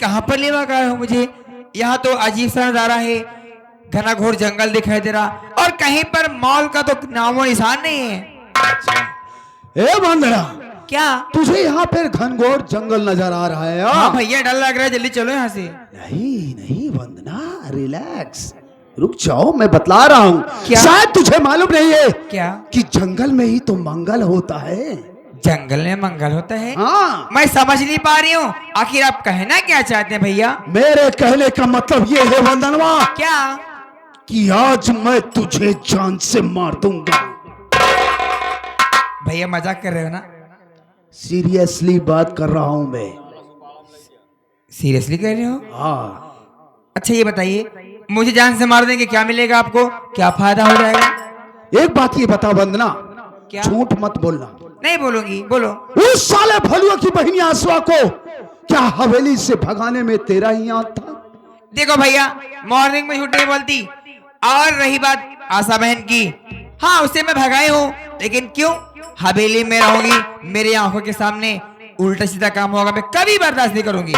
कहाँ पर लेवा गए हो मुझे? यहाँ तो अजीब सा नजारा है, घना घोर जंगल दिखाई दे रहा और कहीं पर मॉल का तो नामो निशान नहीं है। ए बंदरा, क्या तुझे यहाँ पर घनघोर जंगल नजर आ रहा है? हाँ भैया, डर लग रहा है, जल्दी चलो यहाँ से। नहीं नहीं वंदना, रिलैक्स, रुक जाओ, मैं बतला रहा हूँ। क्या? शायद तुझे मालूम नहीं है क्या? कि जंगल में ही तो मंगल होता है। जंगल में मंगल होता है? हाँ, मैं समझ नहीं पा रही हूँ, आखिर आप कहना क्या चाहते हैं भैया? मेरे कहने का मतलब ये है वंदनवा, क्या? कि आज मैं तुझे जान से मार दूंगा। भैया मजाक कर रहे हो ना? सीरियसली बात कर रहा हूं मैं। सीरियसली कह रहे हो? हाँ, अच्छा ये बताइए, मुझे जान से मार देंगे क्या मिलेगा आपको, क्या फायदा हो जाएगा? एक बात ये बता वंदना, क्या? झूठ मत बोलना। नहीं बोलूंगी, बोलो। उस साले भलुआ की बहनी आसवा को क्या हवेली से भगाने में तेरा ही हाथ था? देखो भैया, मॉर्निंग में झूठ नहीं बोलती। और रही बात आशा बहन की, हाँ उसे मैं भगाई हूँ, लेकिन क्यों? हवेली में रहूंगी, मेरी आंखों के सामने उल्टा सीधा काम होगा, मैं कभी बर्दाश्त नहीं करूंगी।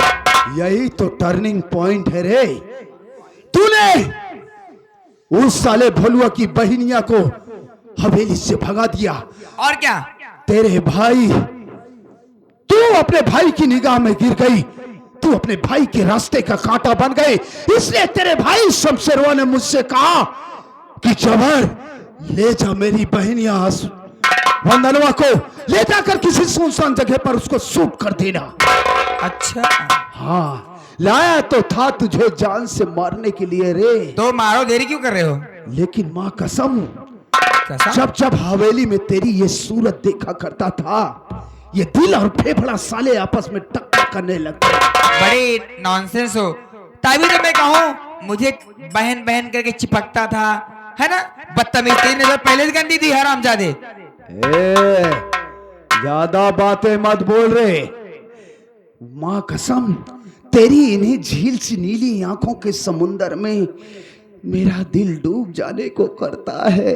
यही तो टर्निंग पॉइंट है रे। तूने उस साले भलुआ की बहनिया को हवेली से भगा दिया। और क्या? तेरे भाई, तू अपने भाई की निगाह में गिर गई, तू अपने भाई के रास्ते का कांटा बन गई। इसलिए तेरे भाई शमशेरवा ने मुझसे कहा कि जबर ले जा मेरी बहनिया वंदनवा को, ले जाकर किसी सुनसान जगह पर उसको सूट कर देना। अच्छा, हाँ, लाया तो था तुझे जान से मारने के लिए रे। तो मारो, देरी क्यों कर रहे हो? लेकिन मां कसम, कैसा? जब जब हवेली में तेरी ये सूरत देखा करता था, ये दिल और फेफड़ा साले आपस में टक्कर करने लगते। बड़े नॉनसेंस हो, तभी तो मैं कहूँ मुझे बहन बहन करके चिपकता था, है ना? बदतमीज, तेरी नजर पहले से गंदी थी हरामजादे। ज्यादा बातें मत बोल रे। मां कसम, तेरी इन्हीं झील सी नीली आंखों के समुंदर में मेरा दिल डूब जाने को करता है।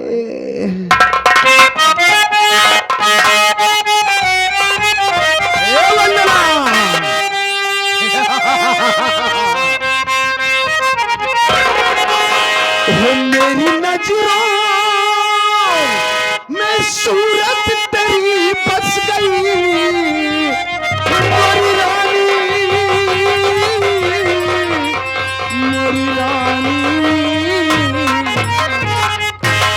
मेरी नजरों में सूरत तेरी बस गई, मेरी रानी, मेरी रानी।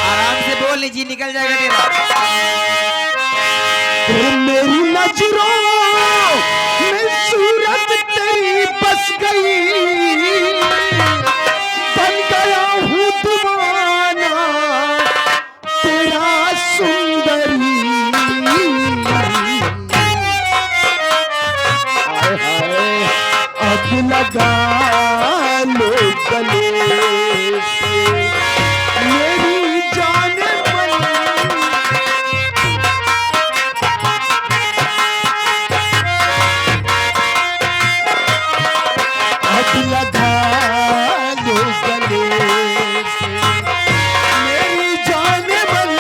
आराम से बोल, लीजिए निकल जाएगा तेरा। मेरी नजरों में सूरत तेरी बस गई, बन गया हूँ दीवाना तेरा सुंदरी। हाय हाय, अब लगा लो गले से मेरी जान मन। अब लगा लो गले से मेरी जान मन,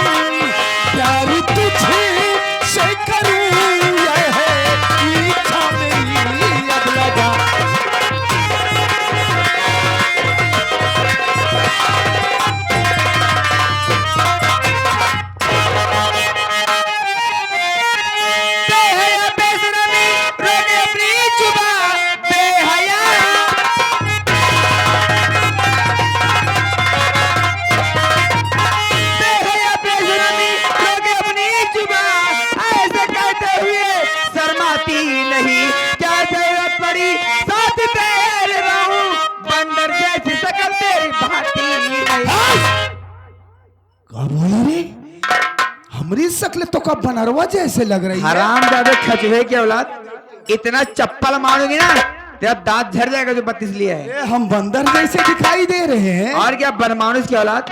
प्यार तुझे से करूं यह है इच्छा मेरी। अब लगा बेहया बेशरमी, रोके अपनी जुबान, बेहया। बेहया बेशरमी, रोके अपनी जुबान, ऐसे कहते हुए शर्माती नहीं, क्या जरूरत पड़ी साथ तेरे रहूं, बंदर जैसी शकल तेरी भाती नहीं। क्या बोला रे? हमारी शक्ल तो का बनरवा जैसे लग रही है। हरामजादे खचवे की औलाद, इतना चप्पल मारोगी ना तेरा दांत झड़ जाएगा जो 32 लिया है। ए, हम बंदर जैसे दिखाई दे रहे हैं। और क्या बनमानुस की औलाद।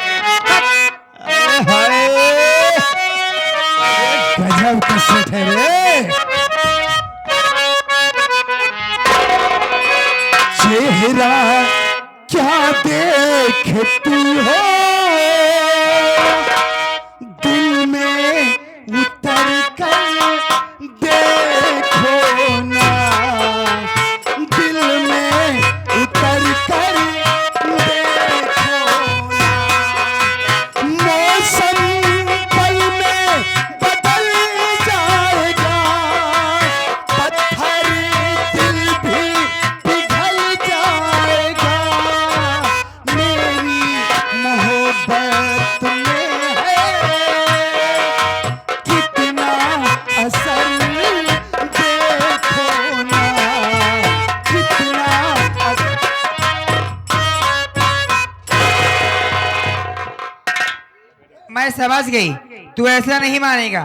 हाय, गजब का सेट है रे। चेहरा क्या देखती हो, दिल में उतर कर देखो ना, दिल में मैं समझ गई, तू ऐसा नहीं मानेगा।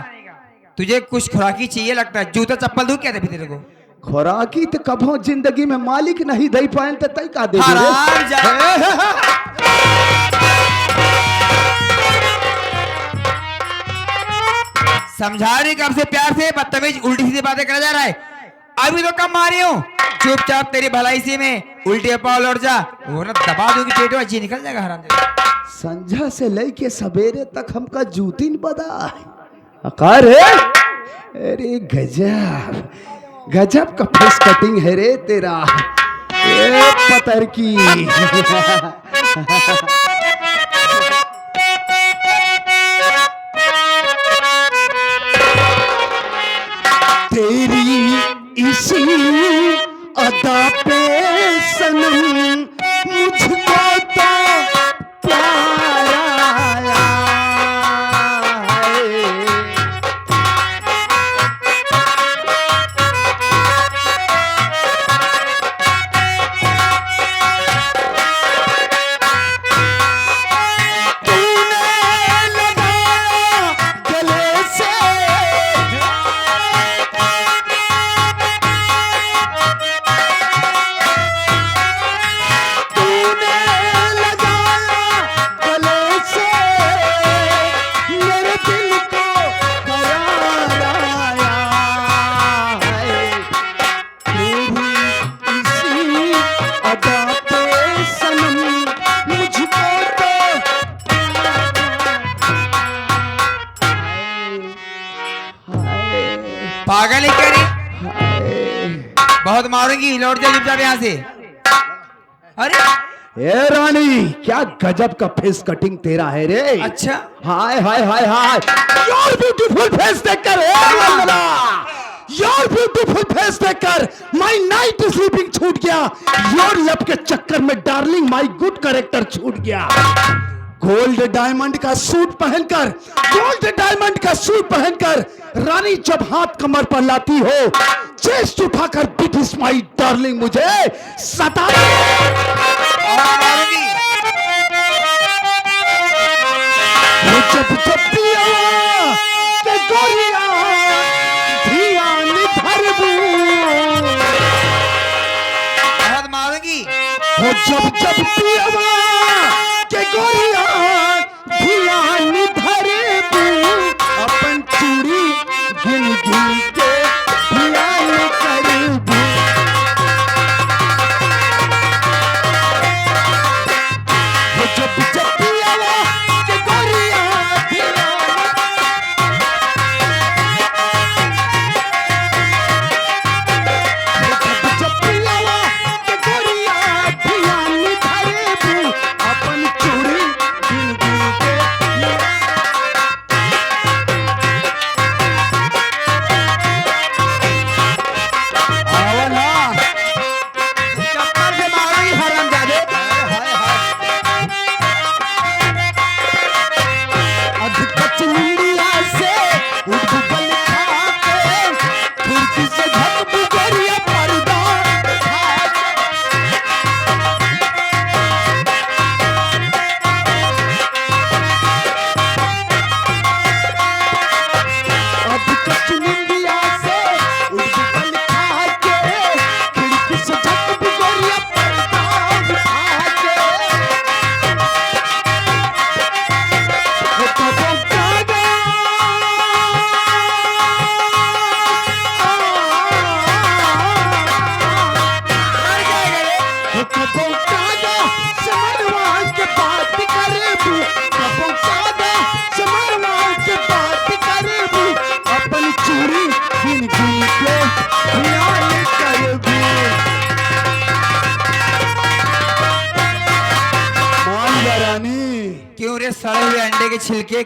तुझे कुछ खुराकी चाहिए लगता है, जूता चप्पल दूं क्या तेरे को? खुराकी तो कभो जिंदगी में मालिक नहीं दे पाए तो तय का दे दे रे। हराम जा। समझा रही कब से प्यार से, बदतमीज उल्टी सीधी बातें कर जा रहा है। अभी तो कम मारी हूँ, चुपचाप तेरी भलाई सी में उल्टे पाव लौट जा, वरना दबा दूंगी पेट में, अच्छी निकल जाएगा हराम। संझा से लेके सवेरे तक हमका जूतीन बदा अकार है। अरे गजब गजब का फेस कटिंग है रे तेरा, ए पतर की। तेरी इसी अदा पे सनम मुझको तो प्यार आया है। तूने लगाया गले से पागल है क्या रे? बहुत मारूंगी, लौट जा चुपचाप यहाँ से। अरे ए रानी, क्या गजब का फेस कटिंग तेरा है रे। अच्छा, हाय हाय हाय हाय, योर ब्यूटीफुल फेस देखकर, योर ब्यूटीफुल फेस देखकर माय नाइट स्लीपिंग छूट गया। योर लब के चक्कर में डार्लिंग माय गुड कैरेक्टर छूट गया। गोल्ड डायमंड का सूट पहनकर, गोल्ड डायमंड का सूट पहनकर रानी जब हाथ कमर पर लाती हो, चेस्ट उठाकर बिट इज माय डार्लिंग मुझे सता जब जब पिया के गोरिया धियान धरबू, बहुत मारूंगी। हो जब जब पिया के गोरिया धियान धरबू, अपन चूड़ी गिन गिन के धियान करबू। हो जब जब पिया के गोरिया क्यों रे सड़े हुए अंडे के छिलके,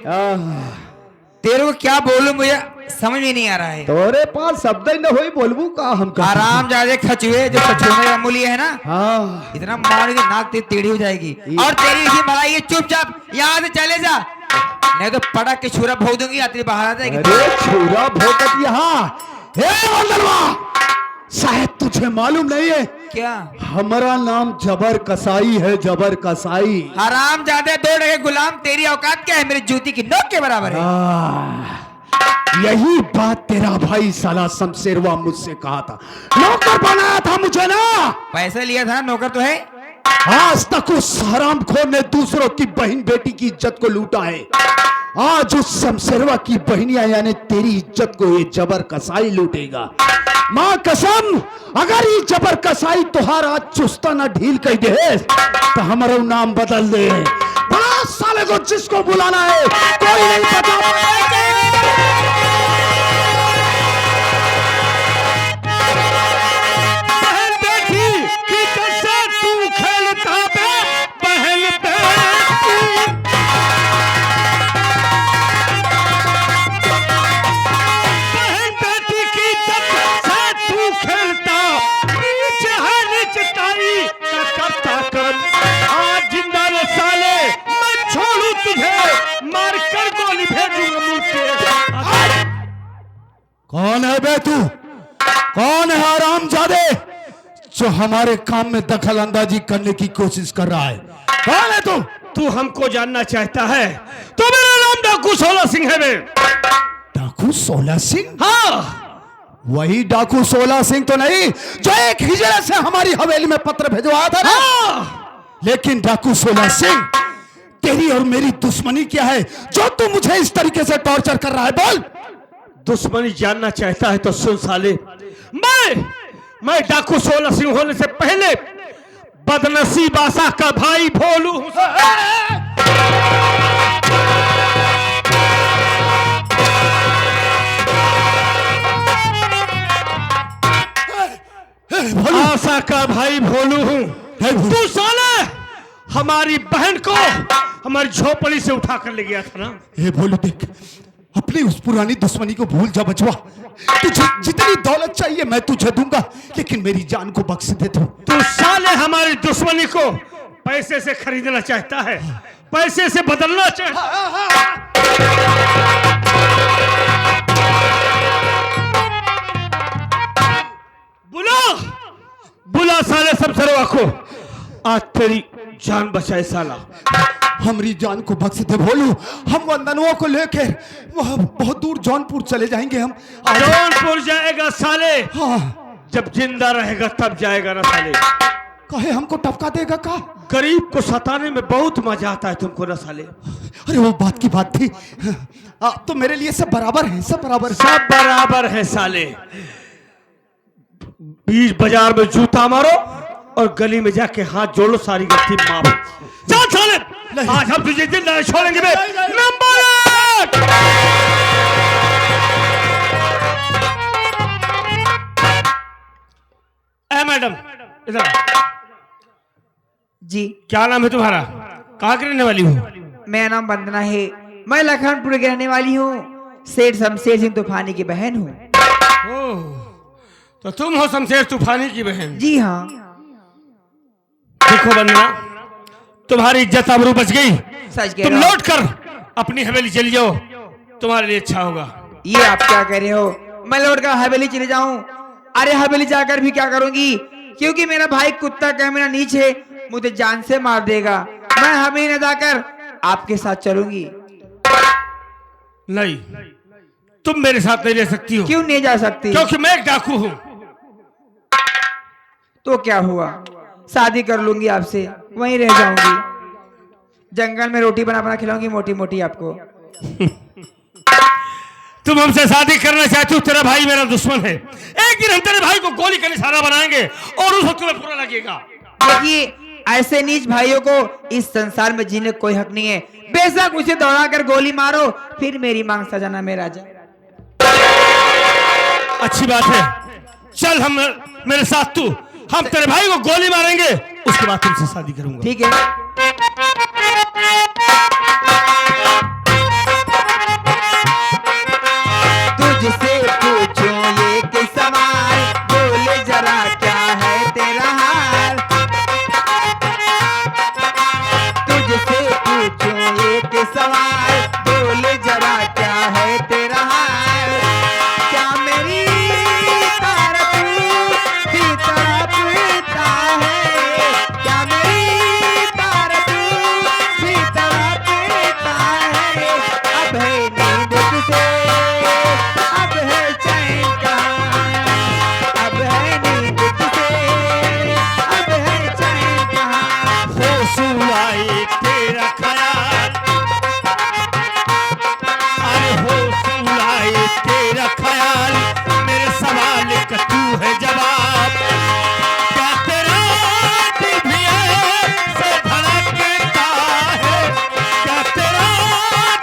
तेरे को क्या बोलूं मुझे समझ में नहीं आ रहा है। तोरे पास शब्द ही न होई, बोलबू का हम आराम जादे खचुए जो खचुने का मूल्य है ना, हाँ इतना मारोगे नाक तेरी टेढ़ी हो जाएगी। और तेरी इसी भलाई है, चुपचाप यहाँ से चले जा, नहीं तो पटक के छुरा भोग दूंगी, यात्री बाहर आ जाएगी। अरे छुरा भोगत यहाँ, हे मंगलवा, शायद तुझे मालूम नहीं है क्या? हमारा नाम जबर कसाई है, जबर कसाई। हराम जादे 2 टके गुलाम, तेरी औकात क्या है? मेरी जूती की नोक के बराबर है। यही बात तेरा भाई साला शमशेरवा मुझसे कहा था। नौकर बनाया था मुझे ना। पैसे लिया था, नौकर तो है। आज तक उस हरामखोर ने दूसरों की बहन बेटी की इज्जत को लूटा है। आज उस शमशेरवा की बहनियां यानी तेरी इज्जत को ये जबर कसाई लूटेगा। मां कसम, अगर ये जबर कसाई तुहार आज चुस्ता ना ढील कह दे तो हमारा नाम बदल दे। बड़ा साले को जिसको बुलाना है कोई नहीं पता। कौन है बे तू? कौन है हरामजादे जो हमारे काम में दखल अंदाजी करने की कोशिश कर रहा है? कौन है तू? तू हमको जानना चाहता है तो मेरा नाम डाकू सोला सिंह है। मैं डाकू सोला सिंह? हाँ, वही डाकू सोला सिंह तो नहीं जो एक हिजड़े से हमारी हवेली में पत्र भिजवाया था ना? हाँ। लेकिन डाकू सोला सिंह, तेरी और मेरी दुश्मनी क्या है जो तू मुझे इस तरीके से टॉर्चर कर रहा है? बोल। दुश्मनी जानना चाहता है तो सुन साले, मैं डाकू सोला सिंह होने से पहले बदनसीब आशा का भाई भोलू हूं। आशा का भाई भोलू हूं। तू साले हमारी बहन को हमारी झोपड़ी से उठा कर ले गया था ना। ये भोलू देख, अपनी उस पुरानी दुश्मनी को भूल जा बचवा। तुझे जितनी दौलत चाहिए मैं तुझे दूंगा, लेकिन मेरी जान को बख्श दे तू साले हमारी दुश्मनी को पैसे से खरीदना चाहता है, पैसे से बदलना चाहता है। बुला साले शमशेरवा को। आज तेरी जान बचाए साला। हमारी जान को बख्श दे भोलू। हम वंदनुओं को लेकर बहुत दूर जौनपुर चले जाएंगे। हम जौनपुर जाएगा साले? हाँ। जब जिंदा रहेगा तब जाएगा ना साले। कहे हमको टपका देगा का? गरीब को सताने में बहुत मजा आता है तुमको ना साले। अरे वो बात की बात थी। तो मेरे लिए सब बराबर है, सब बराबर, सब बराबर है साले। बीच बाजार में जूता मारो और गली में जाके हाथ जोड़ो, सारी गलती माफ। चल साले, आज हम तुझे जिंदा छोड़ेंगे। नंबर 8। मैडम इधर। जी, क्या नाम है तुम्हारा? कहाँ की रहने वाली हो? मेरा नाम वंदना है। मैं लखनपुर की रहने वाली हूँ। सेठ शमशेर सिंह तूफानी की बहन हूँ। ओह, तो तुम हो शमशेर तूफानी की बहन? जी हाँ। देखो वंदना, तुम्हारी इज्जत आबरू बच गई। सच कह तुम रहे हो। लौट कर अपनी हवेली चली जाओ, तुम्हारे लिए अच्छा होगा। ये आप क्या कह रहे हो? मैं लौट कर हवेली चले जाऊं? अरे हवेली जाकर भी क्या करूंगी, क्योंकि मेरा भाई कुत्ता कैमरा नीचे मुझे जान से मार देगा। मैं हवेली न जाकर आपके साथ चलूंगी। नहीं, तुम मेरे साथ नहीं रह सकती हो। क्यों नहीं जा सकती? क्योंकि मैं एक डाकू हूँ। तो क्या हुआ, शादी कर लूंगी आपसे, वहीं रह जाऊंगी। जंगल में रोटी बना बना खिलाऊंगी मोटी मोटी आपको। तुम हमसे शादी करना चाहती हो? तेरा भाई मेरा दुश्मन है। एक दिन हम तेरे भाई को गोली का निशाना बनाएंगे और उस वक्त तुम्हें बुरा लगेगा। देखिए, ऐसे नीच भाइयों को इस संसार में जीने कोई हक नहीं है। बेशक उसे दौड़ा कर गोली मारो, फिर मेरी मांग सजाना मेरा राजा। अच्छी बात है, चल हम मेरे साथ तू। हम तेरे भाई को गोली मारेंगे, उसके बाद तुमसे शादी करूंगा। ठीक है। तुझसे पूछूं ये कि सवाल, बोले जरा क्या है तेरा हाल। तुझसे पूछूं ये कि सवाल, बोले जरा क्या है तेरा हाल। क्या मेरी तरफ की तरफ उड़ाए तेरा ख्याल, अरे होश उड़ाए तेरा ख्याल, मेरे सवाल का तू है जवाब। क्या तेरा दिल भी ऐसे धड़कता है, क्या तेरा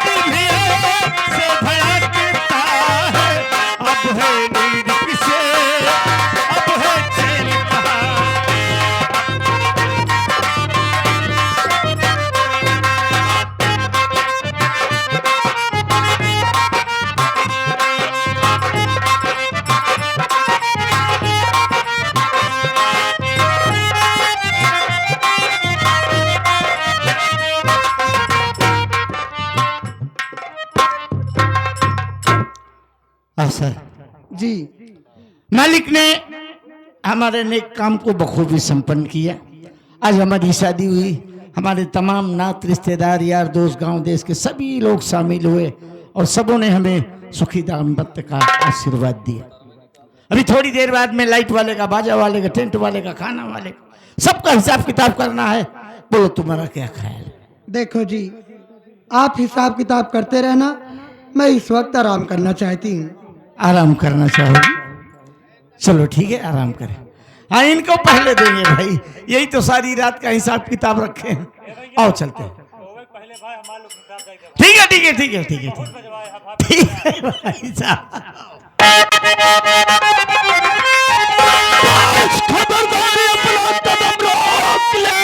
दिल भी ऐसे धड़कता है, अब है नींद किसे, अब है चैन कहाँ। सर जी मालिक ने हमारे नेक काम को बखूबी संपन्न किया। आज हमारी शादी हुई, हमारे तमाम नात रिश्तेदार यार दोस्त गांव देश के सभी लोग शामिल हुए और सबों ने हमें सुखी दाम्पत्य का आशीर्वाद दिया। अभी थोड़ी देर बाद में लाइट वाले का, बाजा वाले का, टेंट वाले का, खाना वाले का, सबका हिसाब किताब करना है। बोलो तुम्हारा क्या ख्याल है? देखो जी, आप हिसाब किताब करते रहना, मैं इस वक्त आराम करना चाहती हूँ। आराम करना चाहोगी? चलो ठीक है, आराम करें। हाँ, इनको पहले देंगे भाई, यही तो सारी रात का हिसाब किताब रखे हैं। आओ चलते हैं। ठीक है ठीक है ठीक है ठीक है ठीक है भाई साहब। खबरदारी, अपना कदम रोक ले,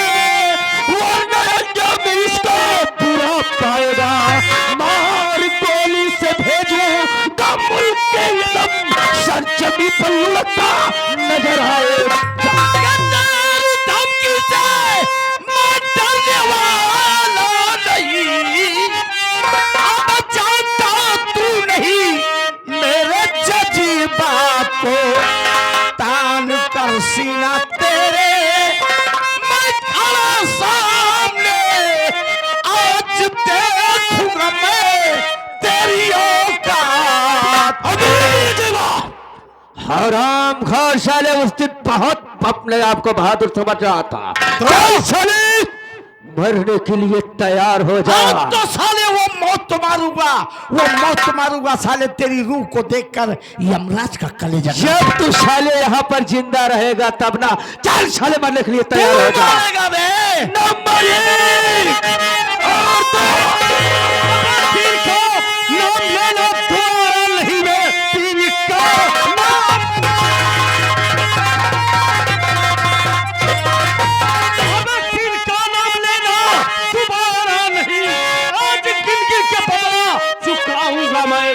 वरना अंजाम इसका बुरा पाएगा। मार गोली से भेजूंगा मुल्क के इलम, सरजमी पर लुढ़कता नजर आए। तेरी धमकी से मैं डरने वाला नहीं, अब जानता तू नहीं मेरे जज्बात को, तान कर सीना तेरे मैं खड़ा सामने, आज देखूंगा मैं तेरी औकात। अभी जवा हराम खोर साले, उस दिन बहुत अपने आप को बहादुर समझ रहा था। तो साले मरने के लिए तैयार हो जा। अब तो साले वो मौत तो मारूंगा, वो मौत तो मारूंगा साले, तेरी रूह को देखकर यमराज का कलेजा। जब तू साले यहाँ पर जिंदा रहेगा तब ना, चल साले मरने के लिए तैयार हो जा। मारेगा बे। नंबर एक और दो, तीन को नाम ले लो, तुम्हारा नहीं मैं तीन का नाम। अब तीन का नाम लेना दोबारा नहीं, आज गिनगी के बदला चुकाऊंगा मैं।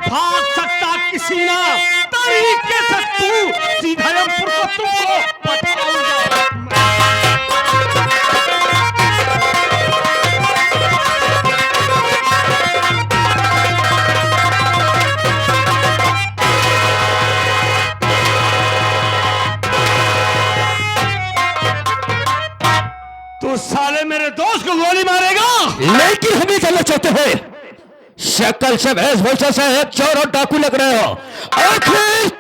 भाग सकता किसी ना तरीके से तू, सीधा यमपुर को तुमको पठाऊंगा। तू साले मेरे दोस्त को गोली मारेगा? लेकिन हम ये कहना चाहते हैं, शक्ल से वेशभूषा से एक चोर और डाकू लग रहे हो, आखिर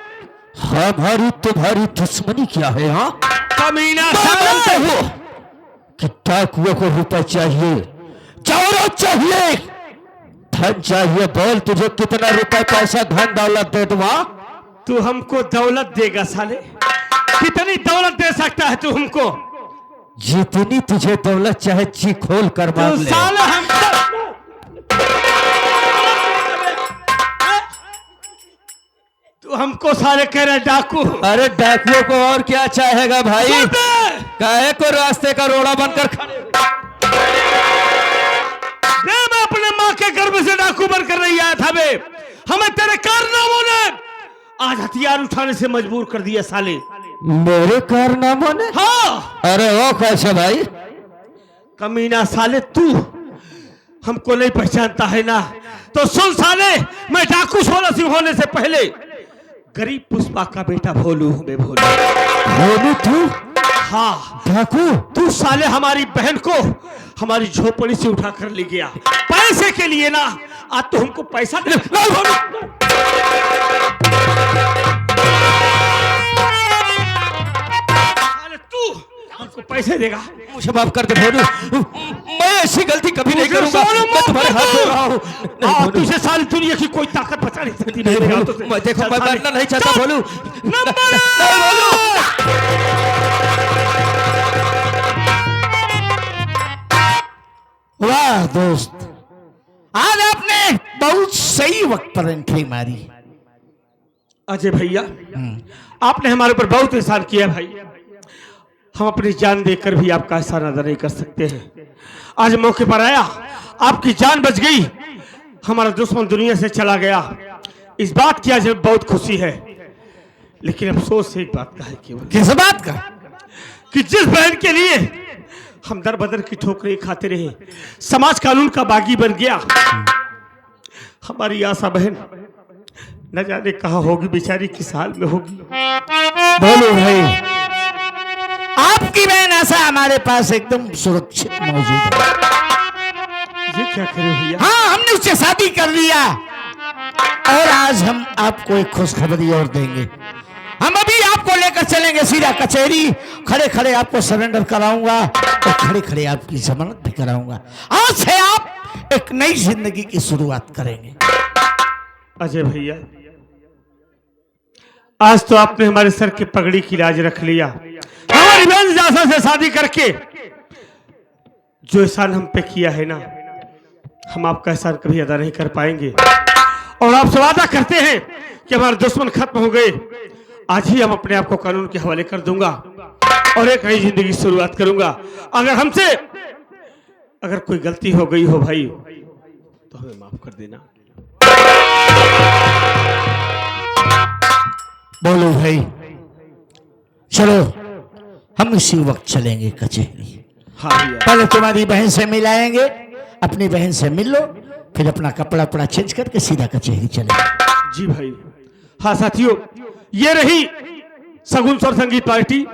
हमारी तुम्हारी दुश्मनी क्या है? हाँ, कमीना जानते हो कि डाकुओं को रुपए चाहिए, चोरों चाहिए, धन चाहिए। बोल तुझे कितना रुपए, पैसा, धन दौलत दे दूं? तू हमको दौलत देगा साले? कितनी दौलत दे सकता है तू हमको? जितनी तुझे दौलत चाहे जी खोल कर मांग तू ले। साले हमको तू हमको साले कह रहा है डाकू? अरे डाकुओं को और क्या चाहेगा भाई? सुन बे! काहे को रास्ते का रोड़ा बनकर खड़े हो? मैं अपने माँ के गर्भ से डाकू बनकर नहीं आया था बे। हमें तेरे कारनामों ने आज हथियार उठाने से मजबूर कर दिया साले। मेरे कारनामों ने? हाँ, अरे वो कैसे भाई? कमीना साले, तू हमको नहीं पहचानता है ना? तो सुन साले, मैं डाकू सोलह सिंह होने से पहले गरीब पुष्पा का बेटा भोलू हूं। मैं भोलू। भोलू तू? हाँ, डाकू? तू साले हमारी बहन को हमारी झोपड़ी से उठा कर ले गया पैसे के लिए ना। आज तो हमको पैसा दे। साले तू हमको पैसे देगा? मुझे माफ कर दे भोलू। ऐसी गलती कभी नहीं करूंगा। मैं तुम्हारे हाथ धो रहा हूँ। तुझे सारी दुनिया की कोई ताकत बचा नहीं सकती। मेरे हाथों से। देखो मैं मरना नहीं चाहता चल। भोलू। नंबर वाह दोस्त, आज आपने बहुत सही वक्त पर एंट्री मारी। अजय भैया, आपने हमारे ऊपर बहुत एहसान किया भाई। हम अपनी जान देकर भी आपका एहसान अदा नहीं कर सकते हैं। आज मौके पर आया, आपकी जान बच गई, हमारा दुश्मन दुनिया से चला गया। इस बात की आज बहुत खुशी है, लेकिन अफसोस एक बात का है केवल, किस बात का? कि जिस बहन के लिए हम दर बदर की ठोकरें खाते रहे, समाज कानून का बागी बन गया, हमारी आशा बहन न जाने कहाँ होगी, बेचारी किस हाल में होगी। बोलो भाई, आपकी बहन आशा हमारे पास एकदम सुरक्षित मौजूद है। ये क्या करे भैया? हाँ, हमने उससे शादी कर लिया और आज हम आपको एक खुशखबरी और देंगे। हम अभी आपको लेकर चलेंगे सीधा कचहरी, खड़े खड़े आपको सरेंडर कराऊंगा और खड़े खड़े आपकी जमानत भी कराऊंगा। आज से आप एक नई जिंदगी की शुरुआत करेंगे। अजय भैया, आज तो आपने हमारे सर की पगड़ी की लाज रख लिया। हमारी बहन जासा से शादी करके जो एहसान हम पे किया है ना, हम आपका एहसान कभी अदा नहीं कर पाएंगे। और आपसे वादा करते हैं कि हमारे दुश्मन खत्म हो गए, आज ही हम अपने आप को कानून के हवाले कर दूंगा और एक नई जिंदगी की शुरुआत करूंगा। अगर हमसे अगर कोई गलती हो गई हो भाई, तो हमें माफ कर देना। बोलो भाई, चलो हम इसी वक्त चलेंगे कचहरी। हाँ भैया। पहले तुम्हारी बहन से मिलाएंगे, अपनी बहन से मिल लो, फिर अपना कपड़ा उपड़ा चेंज करके सीधा कचहरी चलेंगे। जी भाई। हाँ साथियों, ये रही Sagun Swar Sangeet party,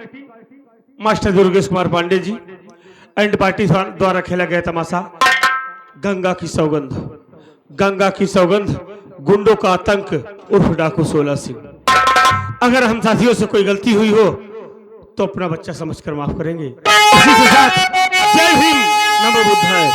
master Durgesh Kumar Pande ji and party द्वारा खेला गया तमाशा गंगा की सौगंध। गंगा की सौगंध, गुंडों का आतंक उर्फ डाकू 16 सिंह। अगर हम साथियों से कोई गलती हुई हो तो अपना बच्चा समझकर माफ करेंगे। इसी के साथ जय भीम, नमो बुद्धाय।